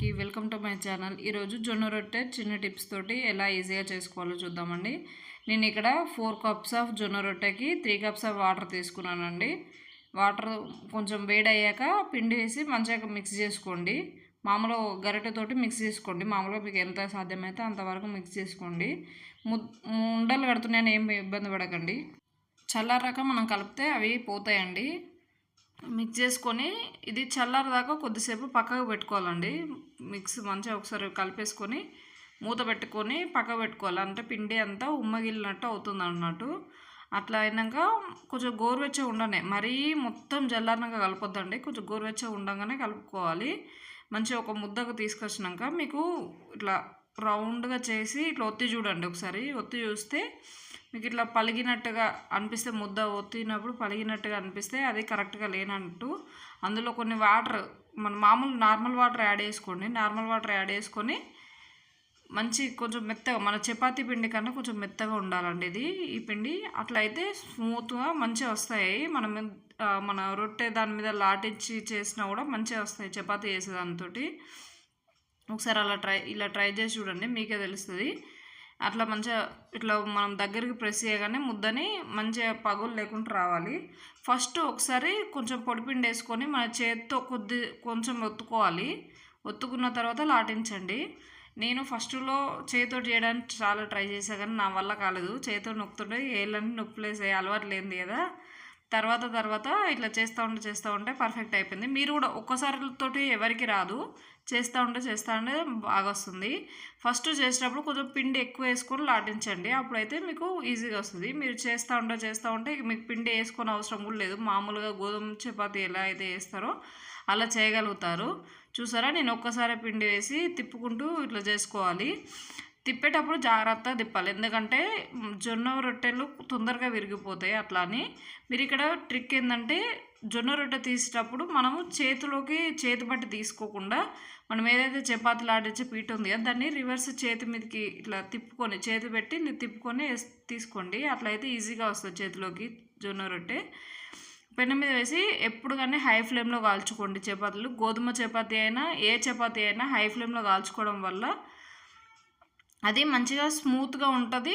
అందరికీ welcome to my channel. ఈరోజు జొన్న రొట్టె చిన్న టిప్స్ తోటి ఎలా ఈజీగా చేసుకోవాలో చూద్దామండి. నేను ఇక్కడ 4 కప్స్ ఆఫ్ జొన్న రొట్టెకి 3 కప్స్ ఆఫ్ వాటర్ తీసుకున్నానండి. వాటర్ కొంచెం వేడయ్యాక పిండి వేసి మంచిగా మిక్స్ చేసుకోండి. మామూలు గరిటెతోటి మిక్స్ చేసుకోండి. మామూలుగా మీకు ఎంత సాధ్యమైతే అంతవరకు మిక్స్ చేసుకోండి. ఉండలు కడుతున్నాయని ఏం ఇబ్బంది పడకండి. చల్లారాక మనం కలిపితే అవి పోతాయండి. మిక్స్ చేసుకొని ఇది చల్లారదాకా కొద్దిసేపు పక్కకు పెట్టుకోవాలండి. మిక్స్ మంచిగా ఒకసారి కలిపేసుకొని మూత పెట్టుకొని పక్కకు పెట్టుకోవాలి. అంటే పిండి అంతా ఉమ్మగిలినట్టు అవుతుంది అన్నట్టు. అట్లా అయినాక కొంచెం గోరువెచ్చగా ఉండనే, మరీ మొత్తం జల్లారినాక కలపొద్దండి. కొంచెం గోరువెచ్చగా ఉండగానే కలుపుకోవాలి. మంచిగా ఒక ముద్దకు తీసుకొచ్చినాక మీకు ఇట్లా రౌండ్గా చేసి ఇట్లా ఒత్తి చూడండి. ఒకసారి ఒత్తి చూస్తే మీకు ఇట్లా పలిగినట్టుగా అనిపిస్తే, ముద్ద ఒత్తినప్పుడు పలిగినట్టుగా అనిపిస్తే అది కరెక్ట్గా లేనట్టు. అందులో కొన్ని వాటర్, మన మామూలు నార్మల్ వాటర్ యాడ్ చేసుకోండి. నార్మల్ వాటర్ యాడ్ చేసుకొని మంచి కొంచెం మెత్తగా, మన చపాతీ పిండి కన్నా కొంచెం మెత్తగా ఉండాలండి ఇది ఈ పిండి. అట్లా అయితే స్మూత్గా మంచిగా వస్తాయి. మన రొట్టె దాని మీద లాటించి చేసినా కూడా మంచిగా వస్తాయి చపాతీ చేసేదానితో. ఒకసారి ఇలా ట్రై చేసి చూడండి, మీకే తెలుస్తుంది. అట్లా మంచిగా ఇట్లా మనం దగ్గరికి ప్రెస్ చేయగానే ముద్దని మంచిగా పగులు లేకుండా రావాలి. ఫస్ట్ ఒకసారి కొంచెం పొడిపిండి వేసుకొని మన చేతితో కొంచెం ఒత్తుకోవాలి. ఒత్తుకున్న తర్వాత లాటించండి. నేను ఫస్ట్లో చేతితో చేయడానికి చాలా ట్రై చేశాను, కానీ నా వల్ల కాలేదు. చేతితో నొక్కుతుంటే ఏళ్ళని నొప్పులేసే అలవాటు లేనిది కదా. తర్వాత ఇట్లా చేస్తూ ఉంటే పర్ఫెక్ట్ అయిపోయింది. మీరు కూడా ఒక్కసారితోటి ఎవరికి రాదు, చేస్తూ ఉంటే బాగా వస్తుంది. ఫస్ట్ చేసేటప్పుడు కొంచెం పిండి ఎక్కువ వేసుకొని లాటించండి, అప్పుడైతే మీకు ఈజీగా వస్తుంది. మీరు చేస్తూ ఉంటే మీకు పిండి వేసుకొని అవసరం కూడా లేదు. మామూలుగా గోధుమ చపాతీ ఎలా అయితే వేస్తారో అలా చేయగలుగుతారు. చూసారా, నేను ఒక్కసారి పిండి వేసి తిప్పుకుంటూ ఇట్లా చేసుకోవాలి. తిప్పేటప్పుడు జాగ్రత్తగా తిప్పాలి, ఎందుకంటే జొన్న రొట్టెలు తొందరగా విరిగిపోతాయి. అట్లా అని మీరు ఇక్కడ ట్రిక్ ఏంటంటే, జొన్న రొట్టె తీసేటప్పుడు మనము చేతి బట్టి తీసుకోకుండా, మనం ఏదైతే చపాతీలు ఆడించే పీట ఉంది కదా, దాన్ని రివర్స్ చేతి మీదకి ఇట్లా తిప్పుకొని, చేతి పెట్టి తిప్పుకొని తీసుకోండి. అట్లయితే ఈజీగా వస్తుంది చేతిలోకి జొన్న రొట్టె. పెనం మీద వేసి ఎప్పుడు కానీ హై ఫ్లేమ్లో కాల్చుకోండి చపాతీలు. గోధుమ చపాతీ అయినా ఏ చపాతీ అయినా హై ఫ్లేమ్లో కాల్చుకోవడం వల్ల అది మంచిగా స్మూత్గా ఉంటుంది,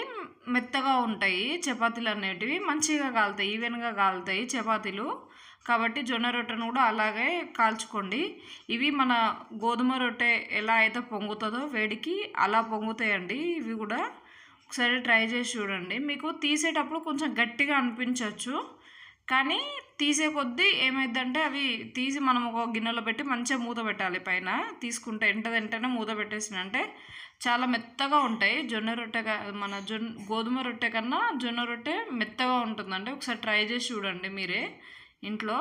మెత్తగా ఉంటాయి చపాతీలు అనేటివి. మంచిగా కాలుతాయి, ఈవెన్గా కాలుతాయి చపాతీలు. కాబట్టి జొన్న రొట్టెను కూడా అలాగే కాల్చుకోండి. ఇవి మన గోధుమ రొట్టె ఎలా అయితే పొంగుతుందో వేడికి, అలా పొంగుతాయండి ఇవి కూడా. ఒకసారి ట్రై చేసి చూడండి. మీకు తీసేటప్పుడు కొంచెం గట్టిగా అనిపించవచ్చు, కానీ తీసే కొద్దీ ఏమైందంటే అవి తీసి మనం ఒక గిన్నెలో పెట్టి మంచిగా మూత పెట్టాలి. పైన తీసుకుంటే వెంటనే మూత పెట్టేసినంటే చాలా మెత్తగా ఉంటాయి. గోధుమ రొట్టె కన్నా జొన్న రొట్టె మెత్తగా ఉంటుందండి. ఒకసారి ట్రై చేసి చూడండి మీరే ఇంట్లో.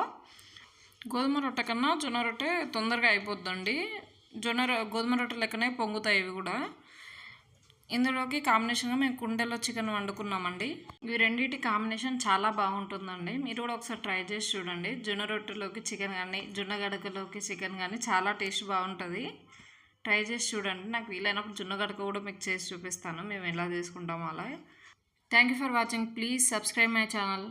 గోధుమ రొట్టె కన్నా జొన్న రొట్టె తొందరగా అయిపోద్దండి. గోధుమ రొట్టె లెక్కనే పొంగుతాయి ఇవి కూడా. ఇందులోకి కాంబినేషన్గా మేము కుండలో చికెన్ వండుకున్నామండి. ఇవి రెండింటి కాంబినేషన్ చాలా బాగుంటుందండి. మీరు కూడా ఒకసారి ట్రై చేసి చూడండి. జొన్న రొట్టెలోకి చికెన్ కానీ, జొన్న గడకలోకి చికెన్ కానీ చాలా టేస్ట్ బాగుంటుంది. ట్రై చేసి చూడండి. నాకు వీలైనప్పుడు జొన్న గడక కూడా మీకు చేసి చూపిస్తాను, మేము ఎలా చేసుకుంటామో అలా. Thank you for watching. Please subscribe my channel.